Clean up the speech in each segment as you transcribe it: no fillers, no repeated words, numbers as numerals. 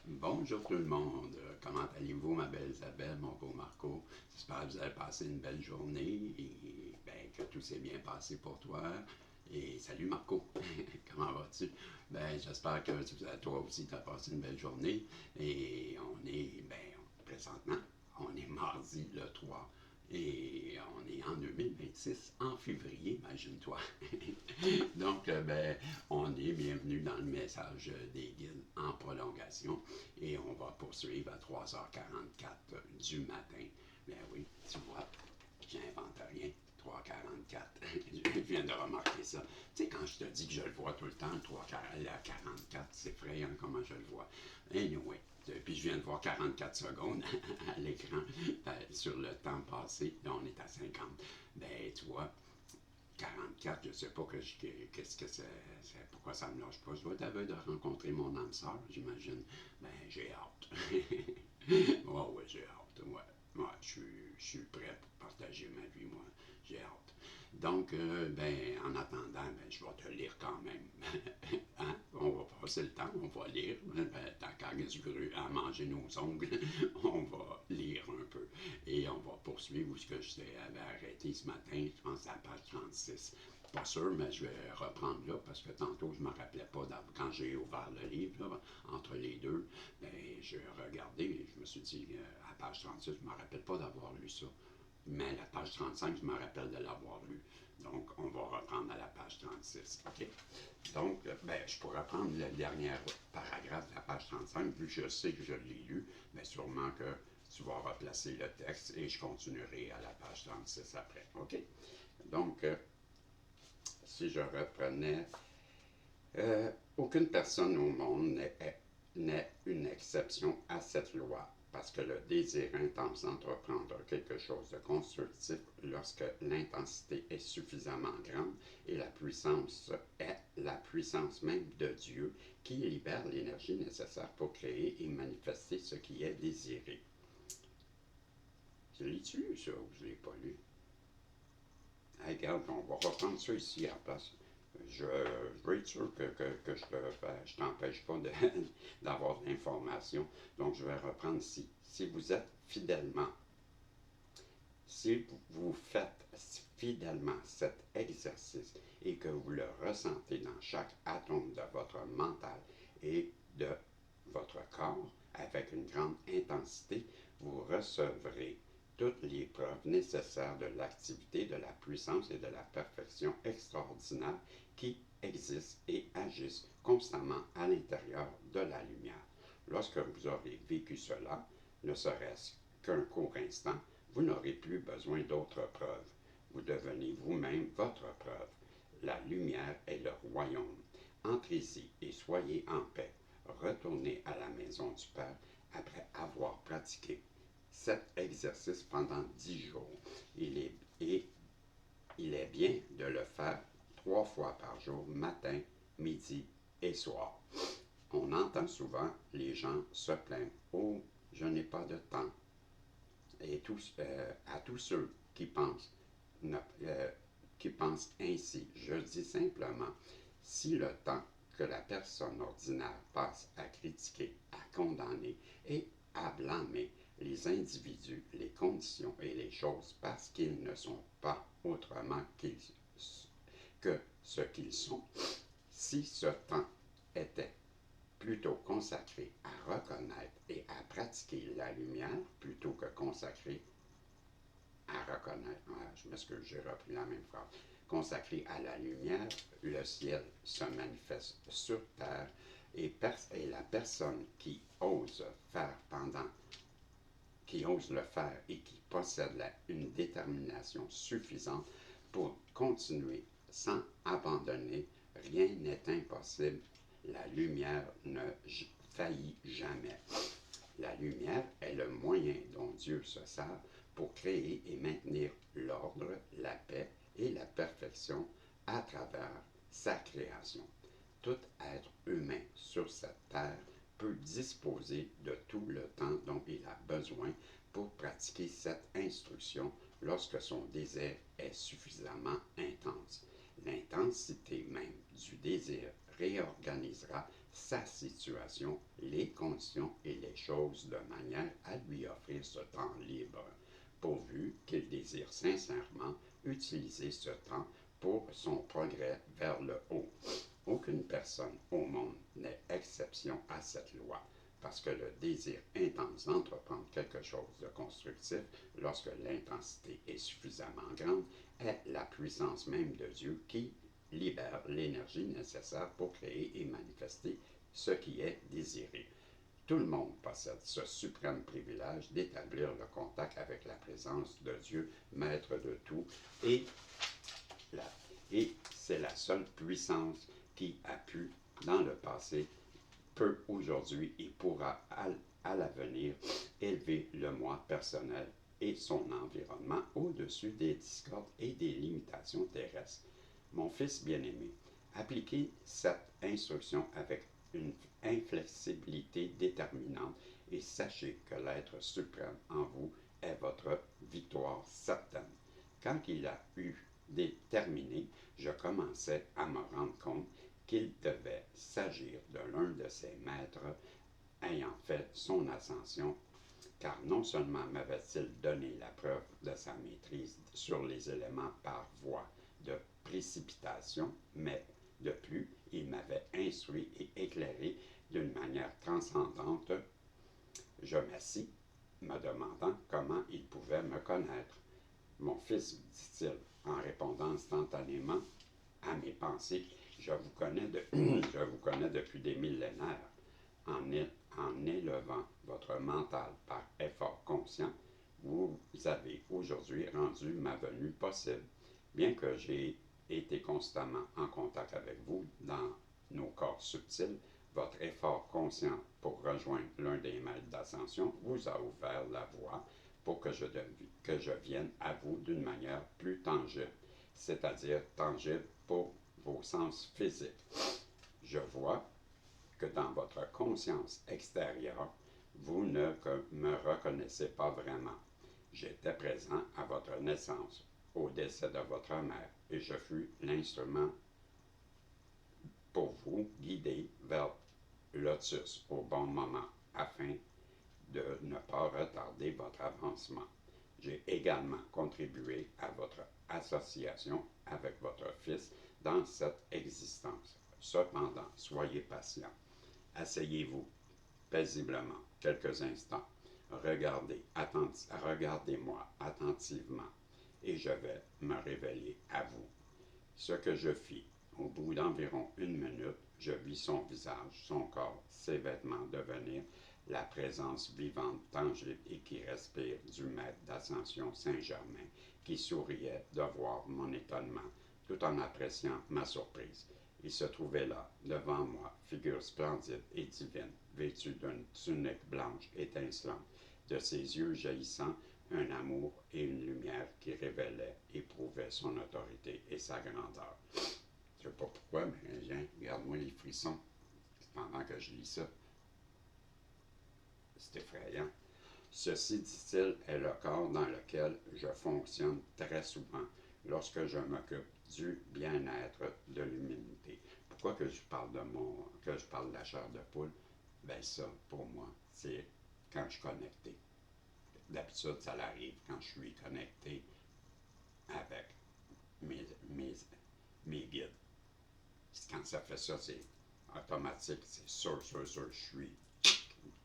Bonjour tout le monde. Comment allez-vous, ma belle Isabelle, mon beau Marco? J'espère que vous avez passé une belle journée et que tout s'est bien passé pour toi. Et salut Marco, comment vas-tu? J'espère que toi aussi tu as passé une belle journée. Et présentement, on est mardi le 3 et on est en 2026, en février, imagine-toi. Donc, on est bienvenu dans le message des guides en prolongation et on va poursuivre à 3h44 du matin. Ben oui, tu vois, j'invente rien. 3h44. Je viens de remarquer ça. Tu sais, quand je te dis que je le vois tout le temps, le 3h44, c'est effrayant comment je le vois. Anyway, puis je viens de voir 44 secondes à l'écran sur le temps passé. Là, on est à 50. Ben, tu vois, 44, je ne sais pas qu'est-ce que c'est, pourquoi ça me lâche pas. Je dois être de rencontrer mon âme sœur, j'imagine. Ben, j'ai hâte. Ouais, j'ai hâte. Ouais, je suis prêt pour partager ma vie, moi. J'ai hâte. Donc, en attendant, je vais te lire quand même. Hein? On va passer le temps, on va lire. Tant qu'à à manger nos ongles, on va lire un peu. Et on va poursuivre où ce que j'avais arrêté ce matin, je pense à la page 36. Pas sûr, mais je vais reprendre là parce que tantôt, je ne me rappelais pas, quand j'ai ouvert le livre, là, entre les deux, j'ai regardé et je me suis dit, à la page 36, je ne me rappelle pas d'avoir lu ça. Mais la page 35, je me rappelle de l'avoir lu. Donc, on va reprendre à la page 36. OK? Donc, je pourrais prendre le dernier paragraphe de la page 35, vu que je sais que je l'ai lu, mais sûrement que tu vas replacer le texte et je continuerai à la page 36 après. OK? Donc, si je reprenais, aucune personne au monde n'est une exception à cette loi, parce que le désir intense d'entreprendre quelque chose de constructif, lorsque l'intensité est suffisamment grande, et la puissance est la puissance même de Dieu qui libère l'énergie nécessaire pour créer et manifester ce qui est désiré. Je l'ai-tu lu ça ou je ne l'ai pas lu? Hey, regarde, on va reprendre ça ici à la place. Je veux être sûr que je t'empêche pas d'avoir de l'information. Donc, je vais reprendre ici. Si vous êtes fidèlement, si vous faites fidèlement cet exercice et que vous le ressentez dans chaque atome de votre mental et de votre corps avec une grande intensité, vous recevrez toutes les preuves nécessaires de l'activité, de la puissance et de la perfection extraordinaire qui existent et agissent constamment à l'intérieur de la lumière. Lorsque vous aurez vécu cela, ne serait-ce qu'un court instant, vous n'aurez plus besoin d'autres preuves. Vous devenez vous-même votre preuve. La lumière est le royaume. Entrez-y et soyez en paix. Retournez à la maison du Père après avoir pratiqué cet exercice pendant 10 jours. Il est bien de le faire 3 fois par jour, matin, midi et soir. On entend souvent les gens se plaindre. Oh, je n'ai pas de temps. Et à tous ceux qui pensent ainsi, je dis simplement, si le temps que la personne ordinaire passe à critiquer, à condamner et à blâmer les individus, les conditions et les choses parce qu'ils ne sont pas autrement que ce qu'ils sont, si ce temps était plutôt consacré à reconnaître et à pratiquer la lumière plutôt que consacré à reconnaître, je m'excuse, j'ai repris la même phrase, consacré à la lumière, le ciel se manifeste sur terre et la personne qui ose le faire et qui possède une détermination suffisante pour continuer sans abandonner, rien n'est impossible. La lumière ne faillit jamais. La lumière est le moyen dont Dieu se sert pour créer et maintenir l'ordre, la paix et la perfection à travers sa création. Tout être humain sur cette terre peut disposer de tout le temps dont il a besoin pour pratiquer cette instruction lorsque son désir est suffisamment intense. L'intensité même du désir réorganisera sa situation, les conditions et les choses de manière à lui offrir ce temps libre, pourvu qu'il désire sincèrement utiliser ce temps pour son progrès vers le haut. Aucune personne au monde n'est exception à cette loi, parce que le désir intense d'entreprendre quelque chose de constructif, lorsque l'intensité est suffisamment grande, est la puissance même de Dieu qui libère l'énergie nécessaire pour créer et manifester ce qui est désiré. Tout le monde possède ce suprême privilège d'établir le contact avec la présence de Dieu, maître de tout, et, et c'est la seule puissance qui a pu, dans le passé, peut aujourd'hui et pourra à l'avenir élever le moi personnel et son environnement au-dessus des discordes et des limitations terrestres. Mon fils bien-aimé, appliquez cette instruction avec une inflexibilité déterminante et sachez que l'être suprême en vous est votre victoire certaine. Quand il a eu déterminé, je commençais à me rendre compte qu'il devait s'agir de l'un de ses maîtres ayant fait son ascension, car non seulement m'avait-il donné la preuve de sa maîtrise sur les éléments par voie de précipitation, mais de plus, il m'avait instruit et éclairé d'une manière transcendante. Je m'assis, me demandant comment il pouvait me connaître. Mon fils, dit-il, en répondant instantanément à mes pensées, je vous connais depuis des millénaires. En élevant votre mental par effort conscient, vous avez aujourd'hui rendu ma venue possible. Bien que j'ai été constamment en contact avec vous dans nos corps subtils, votre effort conscient pour rejoindre l'un des maîtres d'ascension vous a ouvert la voie pour que je vienne à vous d'une manière plus tangible, c'est-à-dire tangible pour vos sens physiques. Je vois que dans votre conscience extérieure, vous ne me reconnaissez pas vraiment. J'étais présent à votre naissance, au décès de votre mère, et je fus l'instrument pour vous guider vers Lotus au bon moment, afin de ne pas retarder votre avancement. J'ai également contribué à votre association avec votre fils dans cette existence. Cependant, soyez patient. Asseyez-vous paisiblement quelques instants. Regardez-moi attentivement et je vais me révéler à vous. Ce que je fis, au bout d'environ 1 minute, je vis son visage, son corps, ses vêtements devenir la présence vivante, tangible et qui respire du maître d'ascension Saint-Germain, qui souriait de voir mon étonnement, tout en appréciant ma surprise. Il se trouvait là, devant moi, figure splendide et divine, vêtue d'une tunique blanche étincelante, de ses yeux jaillissant un amour et une lumière qui révélaient et prouvaient son autorité et sa grandeur. Je ne sais pas pourquoi, mais regarde-moi les frissons pendant que je lis ça. C'est effrayant. Ceci, dit-il, est le corps dans lequel je fonctionne très souvent lorsque je m'occupe du bien-être de l'humanité. Pourquoi que je parle de la chair de poule? Ben ça, pour moi, c'est quand je suis connecté. D'habitude, ça arrive quand je suis connecté avec mes guides. Quand ça fait ça, c'est automatique, c'est sûr, je suis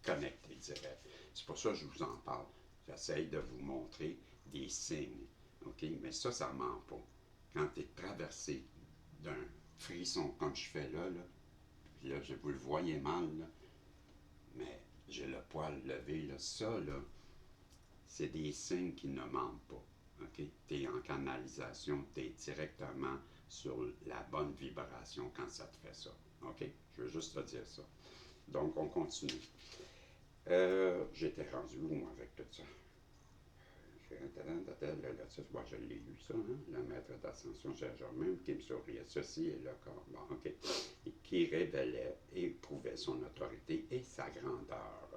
connecté direct. C'est pour ça que je vous en parle. J'essaie de vous montrer des signes, ok? Mais ça ment pas. Quand tu es traversé d'un frisson comme je fais là, puis là, vous le voyez mal, là, mais j'ai le poil levé, là, ça, là, c'est des signes qui ne mentent pas. Okay? Tu es en canalisation, tu es directement sur la bonne vibration quand ça te fait ça. OK? Je veux juste te dire ça. Donc, on continue. J'étais rendu où, moi, avec tout ça? Je l'ai lu, ça, hein? Le maître d'ascension Saint-Germain qui me souriait. Ceci est le corps. Bon, OK. Et qui révélait et prouvait son autorité et sa grandeur.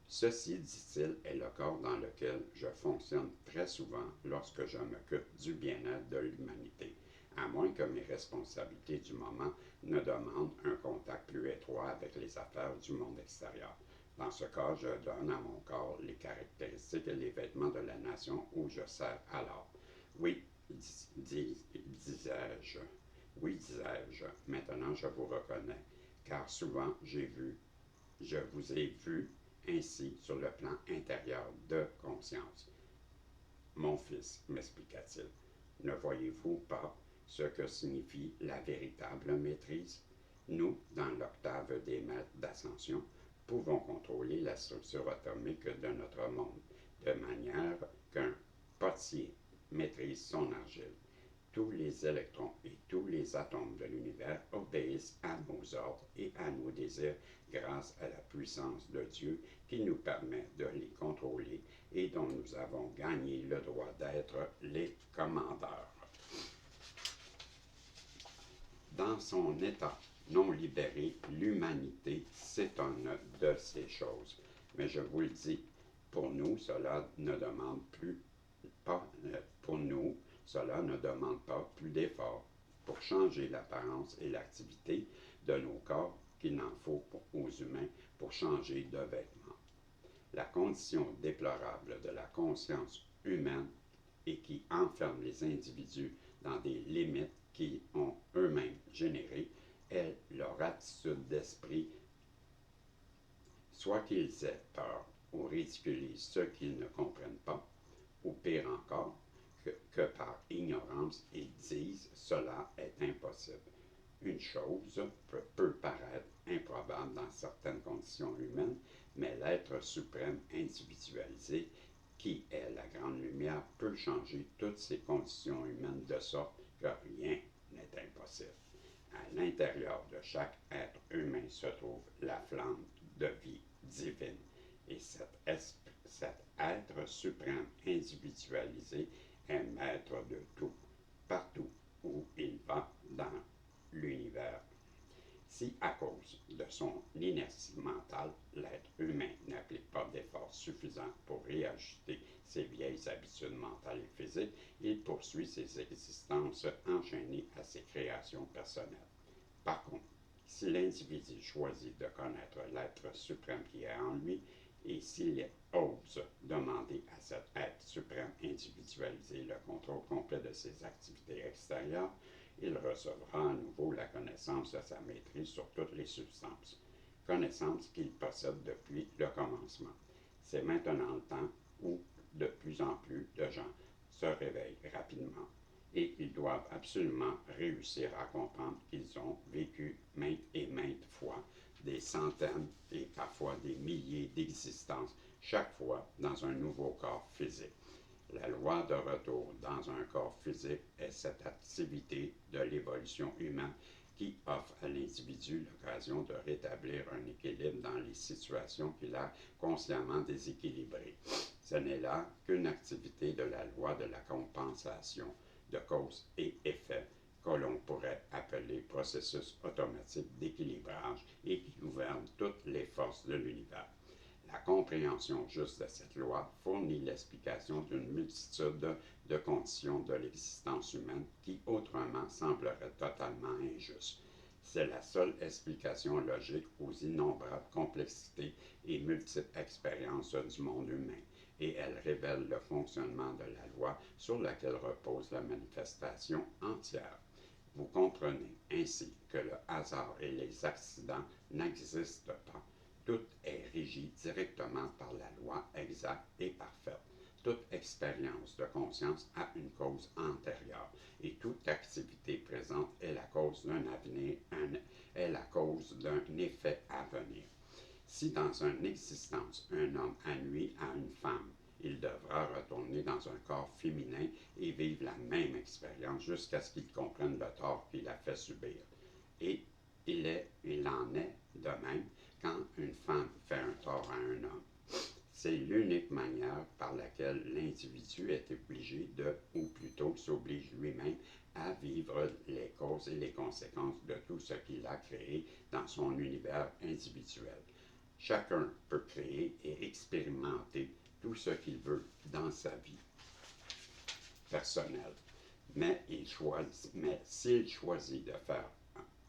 Ceci, dit-il, est le corps dans lequel je fonctionne très souvent lorsque je m'occupe du bien-être de l'humanité, à moins que mes responsabilités du moment ne demandent un contact plus étroit avec les affaires du monde extérieur. Dans ce cas, je donne à mon corps les caractéristiques et les vêtements de la nation où je sers alors. Oui, disais-je. Oui, disais-je. Maintenant, je vous reconnais, car souvent je vous ai vu ainsi sur le plan intérieur de conscience. Mon fils, m'expliqua-t-il, ne voyez-vous pas ce que signifie la véritable maîtrise? Nous, dans l'octave des maîtres d'ascension, pouvons contrôler la structure atomique de notre monde, de manière qu'un potier maîtrise son argile. Tous les électrons et tous les atomes de l'univers obéissent à nos ordres et à nos désirs grâce à la puissance de Dieu qui nous permet de les contrôler et dont nous avons gagné le droit d'être les commandeurs. Dans son état non libéré, l'humanité s'étonne de ces choses. Mais je vous le dis, pour nous, cela ne demande pas plus d'efforts pour changer l'apparence et l'activité de nos corps qu'il n'en faut aux humains pour changer de vêtements. La condition déplorable de la conscience humaine et qui enferme les individus dans des limites qu'ils ont eux-mêmes générées est leur attitude d'esprit, soit qu'ils aient peur ou ridiculisent ceux qu'ils ne comprennent pas, ou pire encore, que par ignorance ils disent cela est impossible. Une chose peut paraître improbable dans certaines conditions humaines, mais l'être suprême individualisé, qui est la grande lumière, peut changer toutes ces conditions humaines de sorte que rien n'est impossible. À l'intérieur de chaque être humain se trouve la flamme de vie divine, et cet être suprême individualisé est maître de tout, partout où il va dans l'univers. Si, à cause de son inertie mentale, l'être humain n'applique pas d'efforts suffisants pour réajuster ses vieilles habitudes mentales et physiques, il poursuit ses existences enchaînées à ses créations personnelles. Par contre, si l'individu choisit de connaître l'être suprême qui est en lui, et s'il ose demander à cet être suprême individualisé le contrôle complet de ses activités extérieures, il recevra à nouveau la connaissance de sa maîtrise sur toutes les substances, connaissance qu'il possède depuis le commencement. C'est maintenant le temps où de plus en plus de gens se réveillent rapidement et ils doivent absolument réussir à comprendre qu'ils ont vécu maintes et maintes fois des centaines et parfois des milliers d'existences, chaque fois dans un nouveau corps physique. La loi de retour dans un corps physique est cette activité de l'évolution humaine qui offre à l'individu l'occasion de rétablir un équilibre dans les situations qu'il a consciemment déséquilibrées. Ce n'est là qu'une activité de la loi de la compensation de cause et effet que l'on pourrait appeler processus automatique d'équilibrage et qui gouverne toutes les forces de l'univers. La compréhension juste de cette loi fournit l'explication d'une multitude de conditions de l'existence humaine qui autrement sembleraient totalement injustes. C'est la seule explication logique aux innombrables complexités et multiples expériences du monde humain, et elle révèle le fonctionnement de la loi sur laquelle repose la manifestation entière. Vous comprenez ainsi que le hasard et les accidents n'existent pas. Tout est régi directement par la loi exacte et parfaite. Toute expérience de conscience a une cause antérieure et toute activité présente est la cause d'un effet à venir. Si dans une existence un homme a nui à une femme, il devra retourner dans un corps féminin et vivre la même expérience jusqu'à ce qu'il comprenne le tort qu'il a fait subir. Et il en est de même quand une femme fait un tort à un homme. C'est l'unique manière par laquelle l'individu est obligé ou plutôt s'oblige lui-même à vivre les causes et les conséquences de tout ce qu'il a créé dans son univers individuel. Chacun peut créer et expérimenter tout ce qu'il veut dans sa vie personnelle. Mais s'il choisit de faire,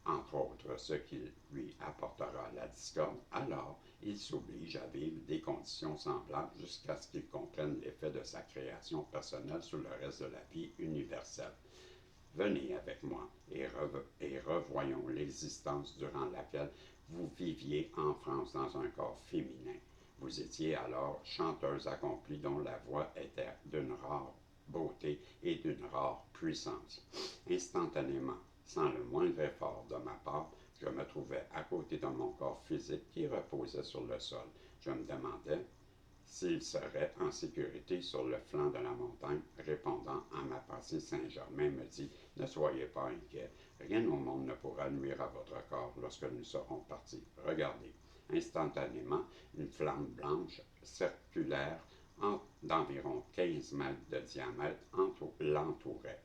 entre autres, ce qui lui apportera la discorde, alors il s'oblige à vivre des conditions semblables jusqu'à ce qu'il comprenne l'effet de sa création personnelle sur le reste de la vie universelle. Venez avec moi et revoyons l'existence durant laquelle vous viviez en France dans un corps féminin. Vous étiez alors chanteuse accomplie dont la voix était d'une rare beauté et d'une rare puissance. Instantanément, sans le moindre effort de ma part, je me trouvais à côté de mon corps physique qui reposait sur le sol. Je me demandais s'il serait en sécurité sur le flanc de la montagne. Répondant à ma pensée, Saint-Germain me dit « Ne soyez pas inquiets, rien au monde ne pourra nuire à votre corps lorsque nous serons partis. Regardez. » Instantanément, une flamme blanche circulaire d'environ 15 mètres de diamètre l'entourait.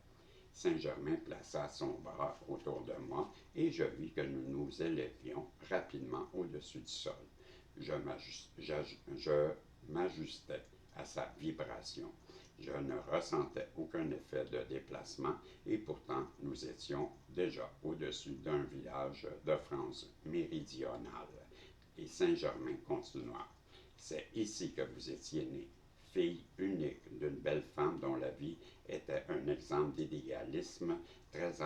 Saint-Germain plaça son bras autour de moi et je vis que nous nous élevions rapidement au-dessus du sol. Je m'ajustais à sa vibration. Je ne ressentais aucun effet de déplacement et pourtant nous étions déjà au-dessus d'un village de France méridionale. Et Saint-Germain continua. C'est ici que vous étiez né, fille unique d'une belle femme dont la vie était un exemple d'idéalisme très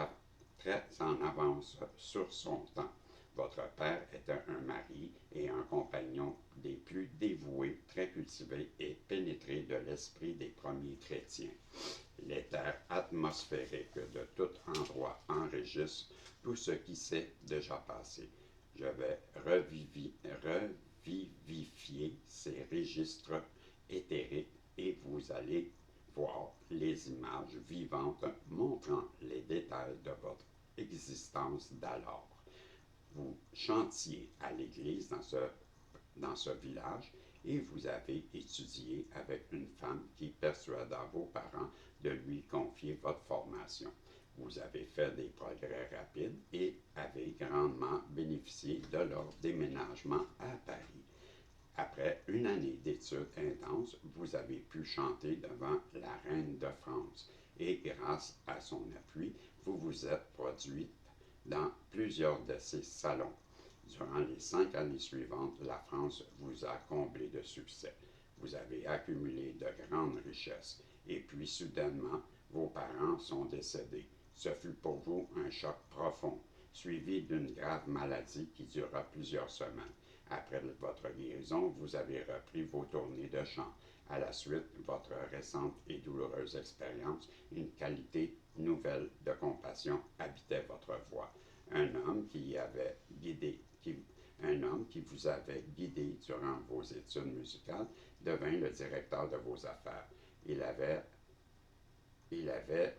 en avance sur son temps. Votre père était un mari et un compagnon des plus dévoués, très cultivé et pénétré de l'esprit des premiers chrétiens. L'éther atmosphérique de tout endroit enregistre tout ce qui s'est déjà passé. Je vais revivifier ces registres éthériques et vous allez voir les images vivantes montrant les détails de votre existence d'alors. Vous chantiez à l'église dans ce village et vous avez étudié avec une femme qui persuada vos parents de lui confier votre formation. Vous avez fait des progrès rapides et avez grandement bénéficié de leur déménagement à Paris. Après une année d'études intenses, vous avez pu chanter devant la reine de France et grâce à son appui, vous vous êtes produite dans plusieurs de ses salons. Durant les 5 années suivantes, la France vous a comblé de succès. Vous avez accumulé de grandes richesses et puis soudainement, vos parents sont décédés. Ce fut pour vous un choc profond, suivi d'une grave maladie qui dura plusieurs semaines. Après votre guérison, vous avez repris vos tournées de chant. À la suite, votre récente et douloureuse expérience, une qualité nouvelle de compassion habitait votre voix. Un homme qui vous avait guidé durant vos études musicales devint le directeur de vos affaires. Il avait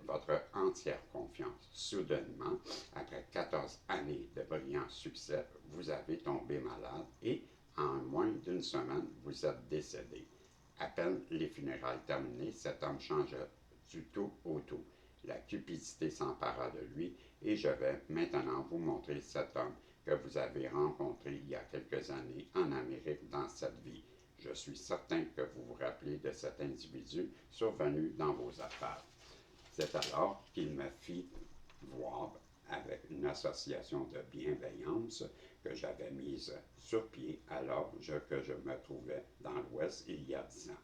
votre entière confiance. Soudainement, après 14 années de brillant succès, vous avez tombé malade et, en moins d'une semaine, vous êtes décédé. À peine les funérailles terminées, cet homme changea du tout au tout. La cupidité s'empara de lui et je vais maintenant vous montrer cet homme que vous avez rencontré il y a quelques années en Amérique dans cette vie. Je suis certain que vous vous rappelez de cet individu survenu dans vos affaires. C'est alors qu'il me fit voir, avec une association de bienveillance que j'avais mise sur pied alors que je me trouvais dans l'Ouest il y a 10 ans.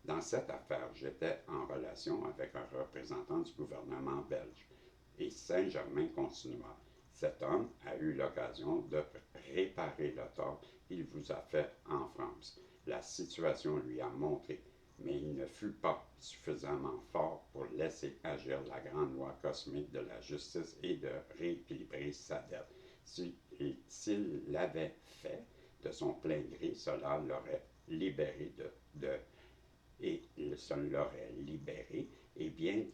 Dans cette affaire, j'étais en relation avec un représentant du gouvernement belge. Et Saint-Germain continua. Cet homme a eu l'occasion de réparer le tort qu'il vous a fait en France. La situation lui a montré, mais il ne fut pas suffisamment fort pour laisser agir la grande loi cosmique de la justice et de rééquilibrer sa dette. S'il l'avait fait de son plein gré, cela l'aurait libéré et bien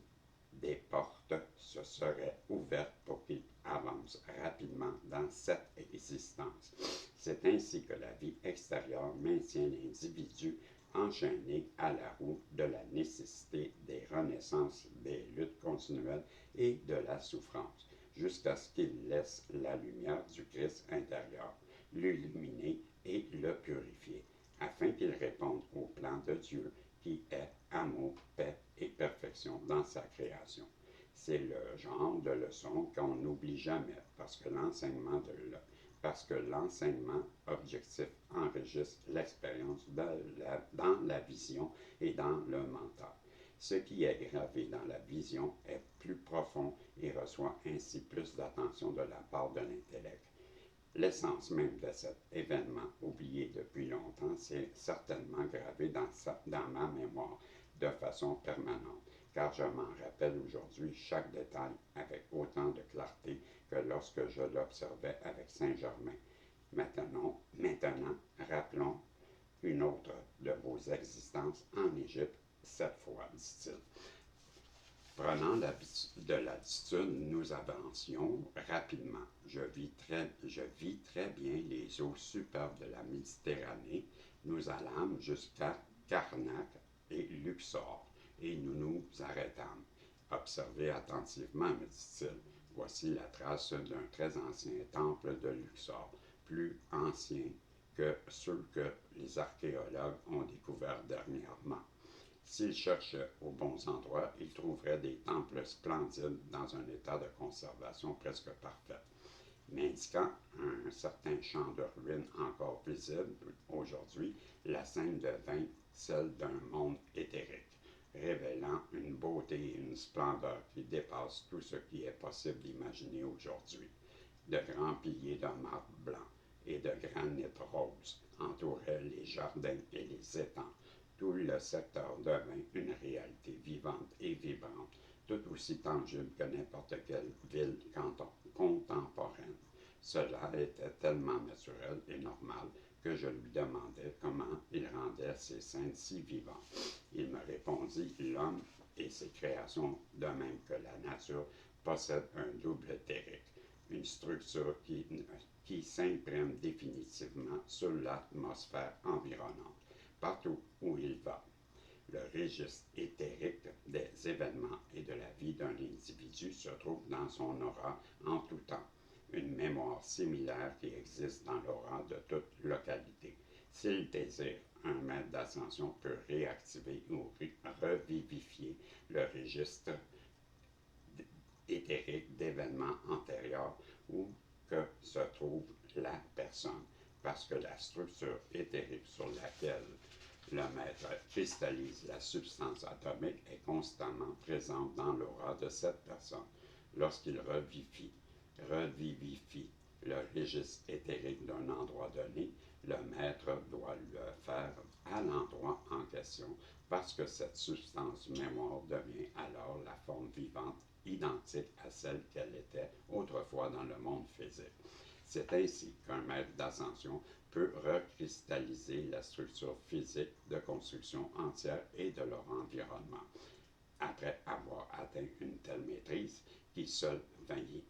des portes se seraient ouvertes pour qu'il avance rapidement dans cette existence. C'est ainsi que la vie extérieure maintient l'individu enchaîné à la roue de la nécessité des renaissances, des luttes continuelles et de la souffrance, jusqu'à ce qu'il laisse la lumière du Christ intérieur l'illuminer et le purifier, afin qu'il réponde au plan de Dieu qui est amour, paix et perfection dans sa création. C'est le genre de leçon qu'on n'oublie jamais parce que l'enseignement objectif enregistre l'expérience dans la vision et dans le mental. Ce qui est gravé dans la vision est plus profond et reçoit ainsi plus d'attention de la part de l'intellect. L'essence même de cet événement oublié depuis longtemps s'est certainement gravé dans ma mémoire de façon permanente, car je m'en rappelle aujourd'hui chaque détail avec autant de clarté que lorsque je l'observais avec Saint-Germain. Maintenant, rappelons une autre de vos existences en Égypte, cette fois, dit-il. Prenant de l'altitude, nous avancions rapidement. Je vis très bien les eaux superbes de la Méditerranée. Nous allâmes jusqu'à Karnak et Luxor, et nous nous arrêtâmes. Observez attentivement, me dit-il. Voici la trace d'un très ancien temple de Luxor, plus ancien que ceux que les archéologues ont découverts dernièrement. S'il cherchait aux bons endroits, il trouverait des temples splendides dans un état de conservation presque parfait, m'indiquant un certain champ de ruines encore visible aujourd'hui, la scène devint celle d'un monde éthérique, révélant une beauté et une splendeur qui dépassent tout ce qui est possible d'imaginer aujourd'hui. De grands piliers de marbre blanc et de granit rose entouraient les jardins et les étangs. Tout le secteur devint une réalité vivante et vibrante, tout aussi tangible que n'importe quelle ville contemporaine. Cela était tellement naturel et normal que je lui demandais comment il rendait ces scènes si vivantes. Il me répondit: l'homme et ses créations, de même que la nature, possèdent un double éthérique, une structure qui s'imprime définitivement sur l'atmosphère environnante, partout où il va. Le registre éthérique des événements et de la vie d'un individu se trouve dans son aura en tout temps, une mémoire similaire qui existe dans l'aura de toute localité. S'il désire, un maître d'ascension peut réactiver ou revivifier le registre éthérique d'événements antérieurs où que se trouve la personne, parce que la structure éthérique sur laquelle le maître cristallise la substance atomique est constamment présente dans l'aura de cette personne. Lorsqu'il revivifie le registre éthérique d'un endroit donné, le maître doit le faire à l'endroit en question, parce que cette substance mémoire devient alors la forme vivante identique à celle qu'elle était autrefois dans le monde physique. C'est ainsi qu'un maître d'ascension peut recristalliser la structure physique de construction entière et de leur environnement. Après avoir atteint une telle maîtrise, qui seule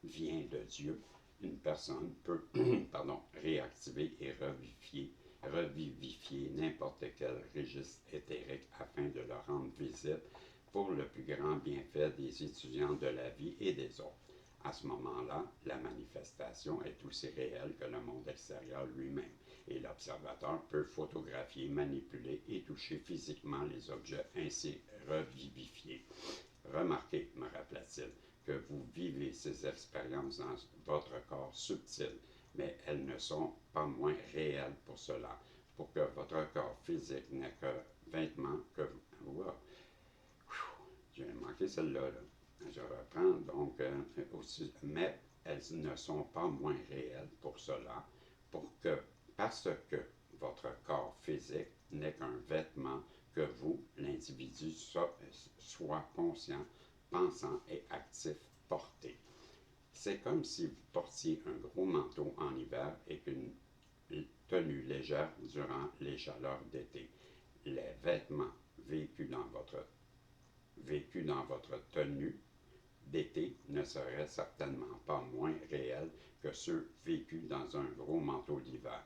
vient de Dieu, une personne peut réactiver et revivifier n'importe quel registre éthérique afin de le rendre visible pour le plus grand bienfait des étudiants de la vie et des autres. À ce moment-là, la manifestation est aussi réelle que le monde extérieur lui-même, et l'observateur peut photographier, manipuler et toucher physiquement les objets ainsi revivifiés. Remarquez, me rappela-t-il, que vous vivez ces expériences dans votre corps subtil, mais elles ne sont pas moins réelles pour cela, pour que votre corps physique n'est que vêtement que vous. J'ai manqué celle-là. Je reprends donc aussi, mais elles ne sont pas moins réelles pour cela, parce que votre corps physique n'est qu'un vêtement que vous, l'individu, soit conscient, pensant et actif, porté. C'est comme si vous portiez un gros manteau en hiver et qu'une tenue légère durant les chaleurs d'été. Les vêtements vécus dans votre tenue d'été ne seraient certainement pas moins réels que ceux vécus dans un gros manteau d'hiver.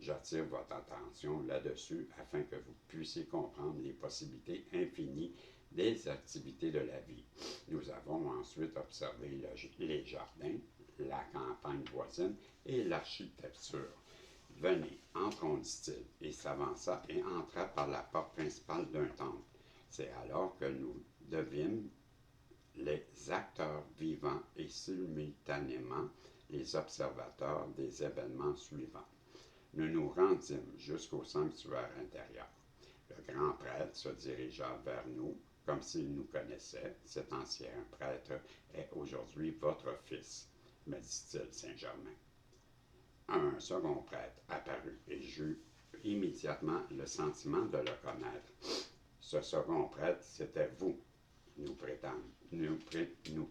J'attire votre attention là-dessus afin que vous puissiez comprendre les possibilités infinies des activités de la vie. Nous avons ensuite observé les jardins, la campagne voisine et l'architecture. Venez, entrons, dit-il, et s'avança et entra par la porte principale d'un temple. C'est alors que nous devîmes les acteurs vivants et simultanément les observateurs des événements suivants. Nous nous rendîmes jusqu'au sanctuaire intérieur. Le grand prêtre se dirigea vers nous comme s'il nous connaissait. Cet ancien prêtre est aujourd'hui votre fils, me dit-il Saint-Germain. Un second prêtre apparut et j'eus immédiatement le sentiment de le connaître. Ce second prêtre, c'était vous. Nous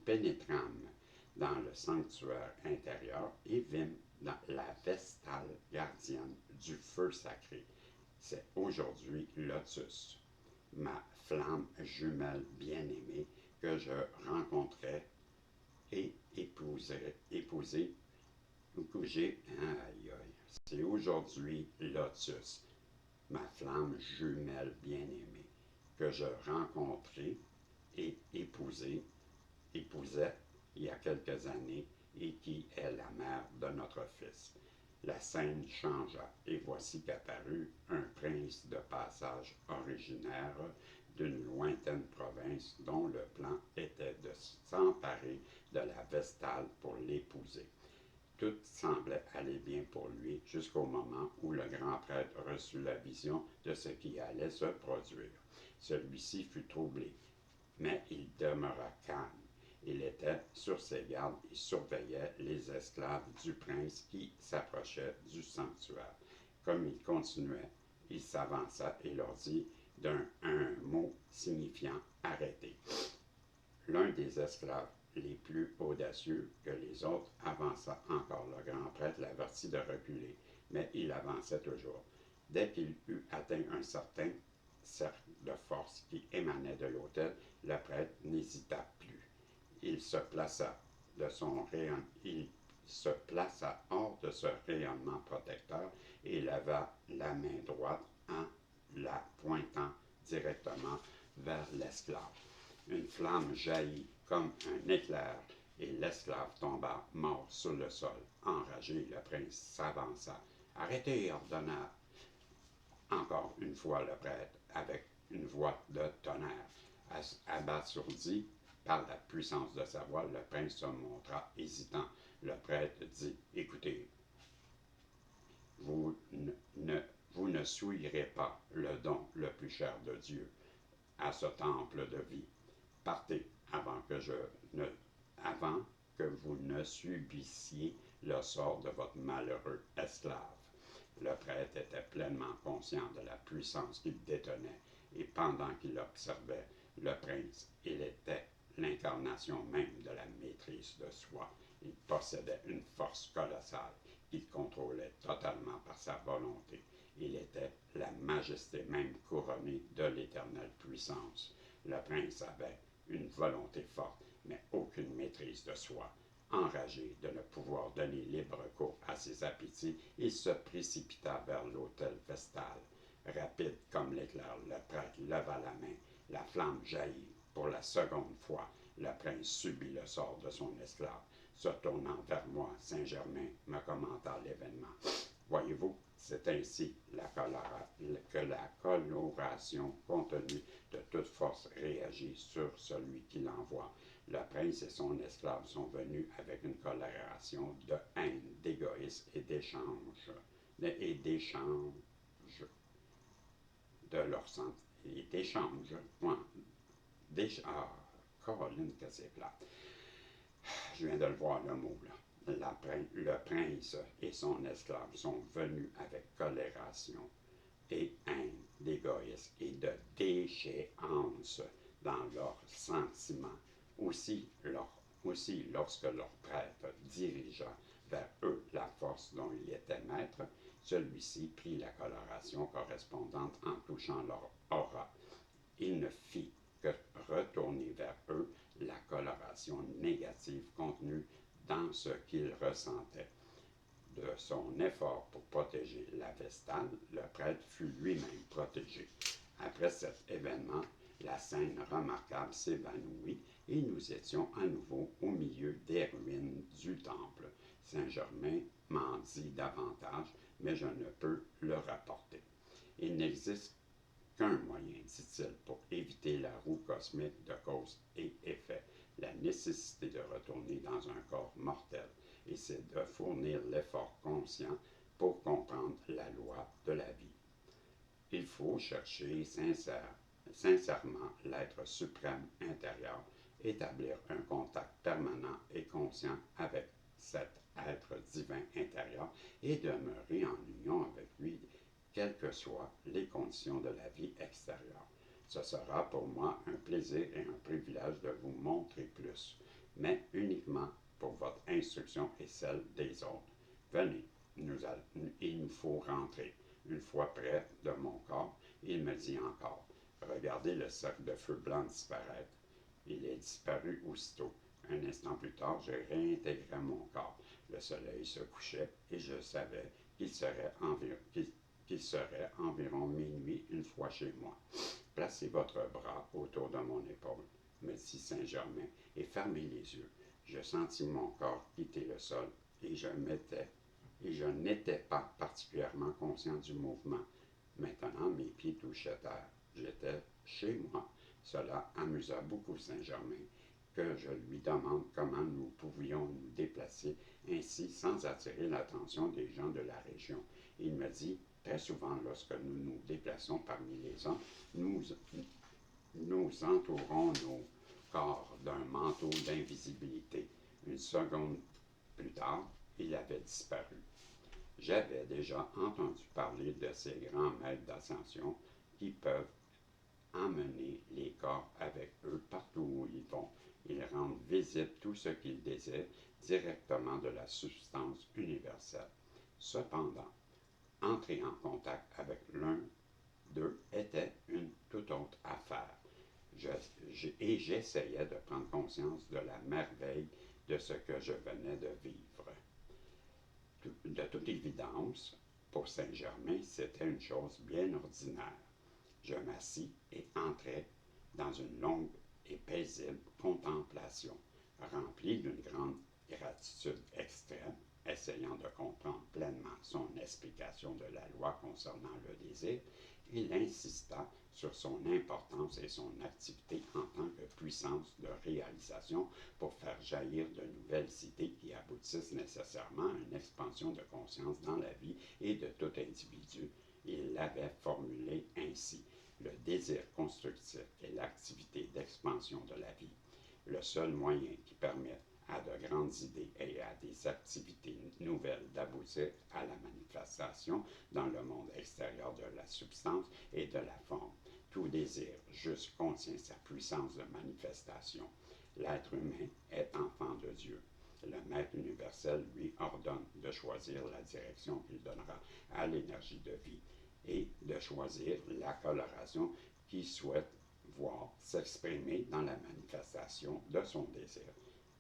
pénétrâmes dans le sanctuaire intérieur et vîmes dans la vestale gardienne du feu sacré. C'est aujourd'hui Lotus, ma flamme jumelle bien-aimée que je rencontrais et épousé. C'est aujourd'hui Lotus, ma flamme jumelle bien-aimée, que je rencontrai et épousais il y a quelques années et qui est la mère de notre fils. La scène changea et voici qu'apparut un prince de passage originaire d'une lointaine province dont le plan était de s'emparer de la Vestale pour l'épouser. Tout semblait aller bien pour lui jusqu'au moment où le grand prêtre reçut la vision de ce qui allait se produire. Celui-ci fut troublé, mais il demeura calme. Il était sur ses gardes et surveillait les esclaves du prince qui s'approchaient du sanctuaire. Comme il continuait, il s'avança et leur dit un mot signifiant « arrêtez ». L'un des esclaves les plus audacieux que les autres avança encore. Le grand prêtre l'avertit de reculer, mais il avançait toujours. Dès qu'il eut atteint un certain cercle de force qui émanait de l'autel, le prêtre n'hésita plus. Il se plaça hors de ce rayonnement protecteur et leva la main droite en la pointant directement vers l'esclave. Une flamme jaillit comme un éclair et l'esclave tomba mort sur le sol. Enragé, le prince s'avança. « Arrêtez » ordonna encore une fois le prêtre avec une voix de tonnerre. Abasourdi par la puissance de sa voix, le prince se montra hésitant. Le prêtre dit « Écoutez, vous ne souillerez pas le don le plus cher de Dieu à ce temple de vie. Partez avant que vous ne subissiez le sort de votre malheureux esclave. » Le prêtre était pleinement conscient de la puissance qu'il détenait, et pendant qu'il observait le prince, il était l'incarnation même de la maîtrise de soi. Il possédait une force colossale qu'il contrôlait totalement par sa volonté. Il était la majesté même couronnée de l'éternelle puissance. Le prince avait une volonté forte, mais aucune maîtrise de soi. Enragé de ne pouvoir donner libre cours à ses appétits, il se précipita vers l'autel vestal. Rapide comme l'éclair, le prêtre leva la main. La flamme jaillit. Pour la seconde fois, le prince subit le sort de son esclave. Se tournant vers moi, Saint-Germain me commenta l'événement. Voyez-vous, c'est ainsi que la coloration contenue de toute force réagit sur celui qui l'envoie. Le prince et son esclave sont venus avec une coloration de haine, d'égoïsme et d'échange de leur sentiment. Caroline, que c'est plate. Je viens de le voir, le mot, là. Le prince et son esclave sont venus avec colération et haine, d'égoïsme et de déchéance dans leurs sentiments. Aussi, lorsque leur prêtre dirigea vers eux la force dont il était maître, celui-ci prit la coloration correspondante en touchant leur aura. Il ne fit que retourner vers eux la coloration négative contenue dans ce qu'il ressentait. De son effort pour protéger la Vestale, le prêtre fut lui-même protégé. Après cet événement, la scène remarquable s'évanouit et nous étions à nouveau au milieu des ruines du temple. Saint-Germain m'en dit davantage, mais je ne peux le rapporter. Il n'existe qu'un moyen, dit-il, pour éviter la roue cosmique de cause et effet. la nécessité de retourner dans un corps mortel, et c'est de fournir l'effort conscient pour comprendre la loi de la vie. Il faut chercher sincèrement l'être suprême intérieur, établir un contact permanent et conscient avec cet être divin intérieur et demeurer en union avec lui, quelles que soient les conditions de la vie extérieure. Ce sera pour moi un plaisir et un privilège de vous montrer plus, mais uniquement pour votre instruction et celle des autres. Venez, il nous faut rentrer. Une fois près de mon corps, il me dit encore, regardez le cercle de feu blanc disparaître. Il est disparu aussitôt. Un instant plus tard, je réintégrais mon corps. Le soleil se couchait et je savais qu'il serait environ minuit une fois chez moi. Placez votre bras autour de mon épaule, me dit Saint-Germain, et fermez les yeux. Je sentis mon corps quitter le sol et je n'étais pas particulièrement conscient du mouvement. Maintenant, mes pieds touchaient terre. J'étais chez moi. Cela amusa beaucoup Saint-Germain, que je lui demande comment nous pouvions nous déplacer ainsi sans attirer l'attention des gens de la région. Il me dit, très souvent lorsque nous nous déplaçons parmi les hommes, nous entourons nos corps d'un manteau d'invisibilité. Une seconde plus tard, il avait disparu. J'avais déjà entendu parler de ces grands maîtres d'ascension qui peuvent emmener les corps avec eux partout où ils vont. Ils rendent visible tout ce qu'ils désirent directement de la substance universelle. Cependant, entrer en contact avec l'un d'eux était une toute autre affaire. Et j'essayais de prendre conscience de la merveille de ce que je venais de vivre. De toute évidence, pour Saint-Germain, c'était une chose bien ordinaire. Je m'assis et entrai dans une longue et paisible contemplation, remplie d'une grande gratitude extrême, essayant de comprendre pleinement son explication de la loi concernant le désir. Il insista sur son importance et son activité en tant que puissance de réalisation pour faire jaillir de nouvelles cités qui aboutissent nécessairement à une expansion de conscience dans la vie et de tout individu. Il l'avait formulé ainsi. Le désir constructif est l'activité d'expansion de la vie. Le seul moyen qui permet à de grandes idées et à des activités nouvelles d'aboutir à la manifestation dans le monde extérieur de la substance et de la forme. Tout désir juste contient sa puissance de manifestation. L'être humain est enfant de Dieu. Le Maître universel lui ordonne de choisir la direction qu'il donnera à l'énergie de vie et de choisir la coloration qu'il souhaite voir s'exprimer dans la manifestation de son désir.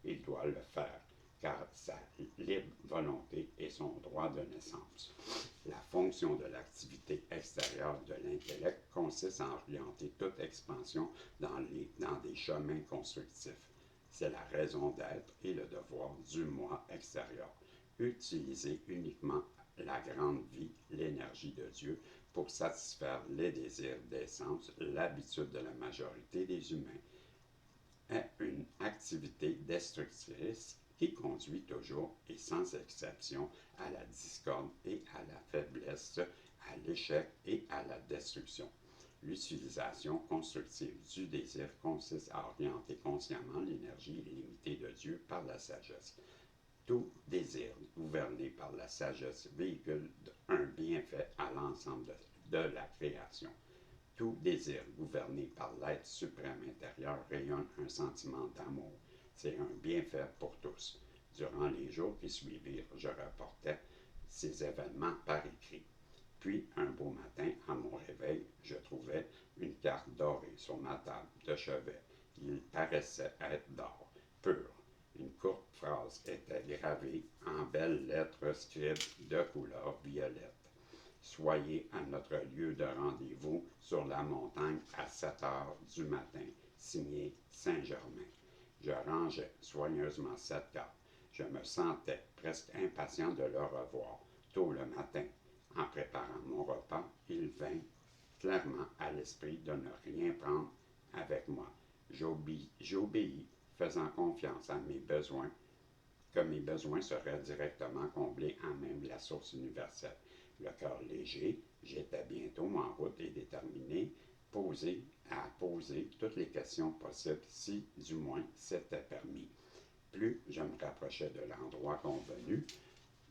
Il doit le faire, car sa libre volonté est son droit de naissance. La fonction de l'activité extérieure de l'intellect consiste à orienter toute expansion dans des chemins constructifs. C'est la raison d'être et le devoir du moi extérieur. Utiliser uniquement la grande vie, l'énergie de Dieu, pour satisfaire les désirs d'essence, l'habitude de la majorité des humains, est une activité destructrice qui conduit toujours et sans exception à la discorde et à la faiblesse, à l'échec et à la destruction. L'utilisation constructive du désir consiste à orienter consciemment l'énergie illimitée de Dieu par la sagesse. Tout désir gouverné par la sagesse véhicule un bienfait à l'ensemble de la création. Tout désir gouverné par l'être suprême intérieur rayonne un sentiment d'amour. C'est un bienfait pour tous. Durant les jours qui suivirent, je rapportais ces événements par écrit. Puis, un beau matin, à mon réveil, je trouvais une carte dorée sur ma table de chevet. Il paraissait être d'or pur. Une courte phrase était gravée en belles lettres scribes de couleur violette. Soyez à notre lieu de rendez-vous sur la montagne à 7 heures du matin, signé Saint-Germain. Je rangeais soigneusement cette carte. Je me sentais presque impatient de le revoir. Tôt le matin, en préparant mon repas, il vint clairement à l'esprit de ne rien prendre avec moi. J'obéis faisant confiance à mes besoins, que mes besoins seraient directement comblés en même la source universelle. Le cœur léger, j'étais bientôt en route et déterminé à poser toutes les questions possibles si, du moins, c'était permis. Plus je me rapprochais de l'endroit convenu,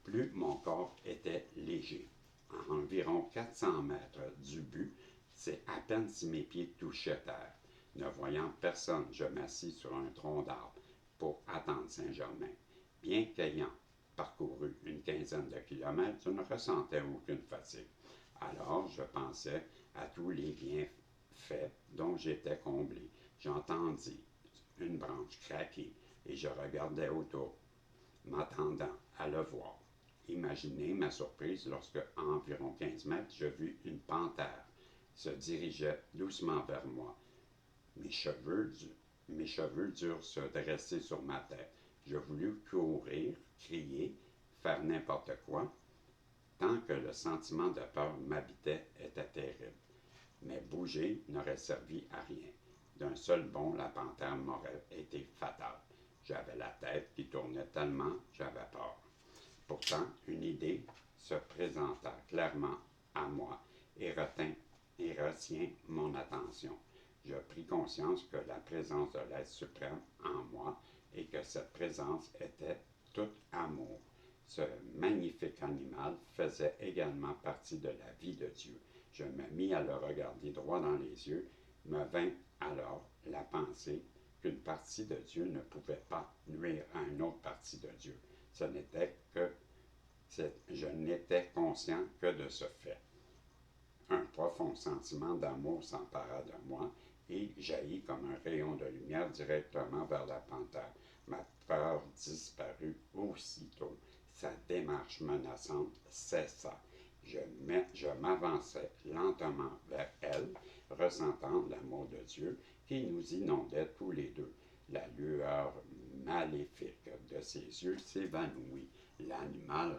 plus mon corps était léger. À environ 400 mètres du but, c'est à peine si mes pieds touchaient terre. Ne voyant personne, je m'assis sur un tronc d'arbre pour attendre Saint-Germain. Bien qu'ayant parcouru une quinzaine de kilomètres, je ne ressentais aucune fatigue. Alors, je pensais à tous les bienfaits dont j'étais comblé. J'entendis une branche craquer et je regardais autour, m'attendant à le voir. Imaginez ma surprise lorsque, à environ 15 mètres, je vis une panthère se dirigeait doucement vers moi. Mes cheveux durent se dresser sur ma tête. Je voulus courir, crier, faire n'importe quoi, tant que le sentiment de peur m'habitait était terrible. Mais bouger n'aurait servi à rien. D'un seul bond, la panthère m'aurait été fatale. J'avais la tête qui tournait tellement j'avais peur. Pourtant, une idée se présenta clairement à moi et retient mon attention. Je pris conscience que la présence de l'être suprême en moi et que cette présence était tout amour. Ce magnifique animal faisait également partie de la vie de Dieu. Je me mis à le regarder droit dans les yeux. Me vint alors la pensée qu'une partie de Dieu ne pouvait pas nuire à une autre partie de Dieu. Je n'étais conscient que de ce fait. Un profond sentiment d'amour s'empara de moi et jaillit comme un rayon de lumière directement vers la panthère. Ma peur disparut aussitôt. Sa démarche menaçante cessa. Je m'avançai lentement vers elle, ressentant l'amour de Dieu qui nous inondait tous les deux. La lueur maléfique de ses yeux s'évanouit. L'animal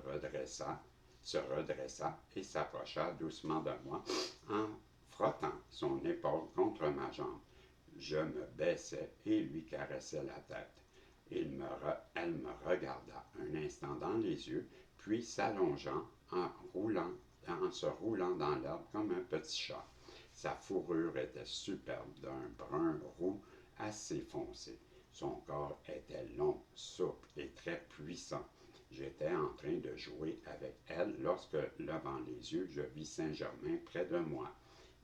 se redressa et s'approcha doucement de moi en frottant son épaule contre ma jambe. Je me baissai et lui caressai la tête. Elle me regarda un instant dans les yeux, puis s'allongeant en se roulant dans l'herbe comme un petit chat. Sa fourrure était superbe, d'un brun roux assez foncé. Son corps était long, souple et très puissant. J'étais en train de jouer avec elle lorsque, levant les yeux, je vis Saint-Germain près de moi.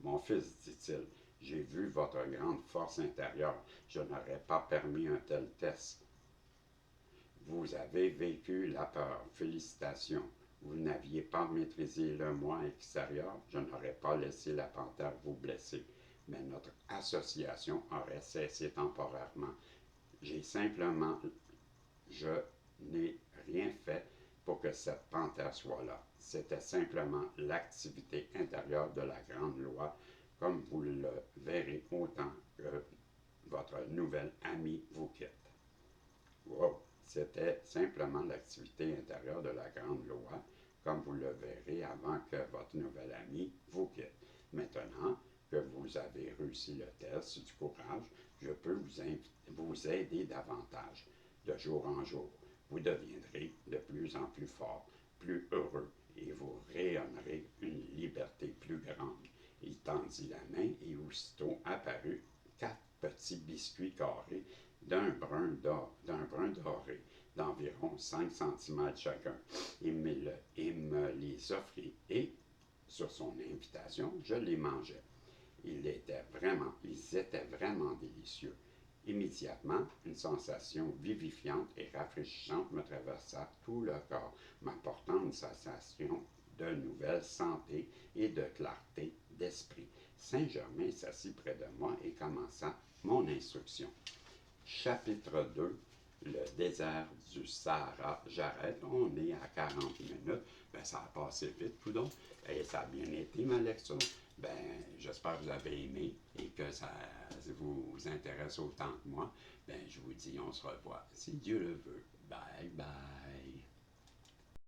Mon fils, dit-il, j'ai vu votre grande force intérieure. Je n'aurais pas permis un tel test. Vous avez vaincu la peur. Félicitations. Vous n'aviez pas maîtrisé le moi extérieur. Je n'aurais pas laissé la panthère vous blesser. Mais notre association aurait cessé temporairement. Je n'ai rien fait pour que cette panthère soit là. C'était simplement l'activité intérieure de la grande loi, comme vous le verrez autant que votre nouvelle amie vous quitte. Wow! C'était simplement l'activité intérieure de la grande loi, comme vous le verrez avant que votre nouvelle amie vous quitte. Maintenant que vous avez réussi le test du courage, je peux vous aider davantage. De jour en jour, vous deviendrez de plus en plus fort, plus heureux, et vous rayonnerez une liberté plus grande. Il tendit la main et aussitôt apparut 4 petits biscuits carrés d'un brun doré d'environ 5 cm chacun. Il me les offrit et, sur son invitation, je les mangeais. Ils étaient vraiment délicieux. Immédiatement, une sensation vivifiante et rafraîchissante me traversa tout le corps, m'apportant une sensation de nouvelle santé et de clarté d'esprit. Saint-Germain s'assit près de moi et commença mon instruction. Chapitre 2, le désert du Sahara. J'arrête, on est à 40 minutes. Ben, ça a passé vite, coudonc. Et ça a bien été, ma lecture. Ben, j'espère que vous avez aimé et que ça vous intéresse autant que moi. Ben, je vous dis, on se revoit, si Dieu le veut. Bye bye.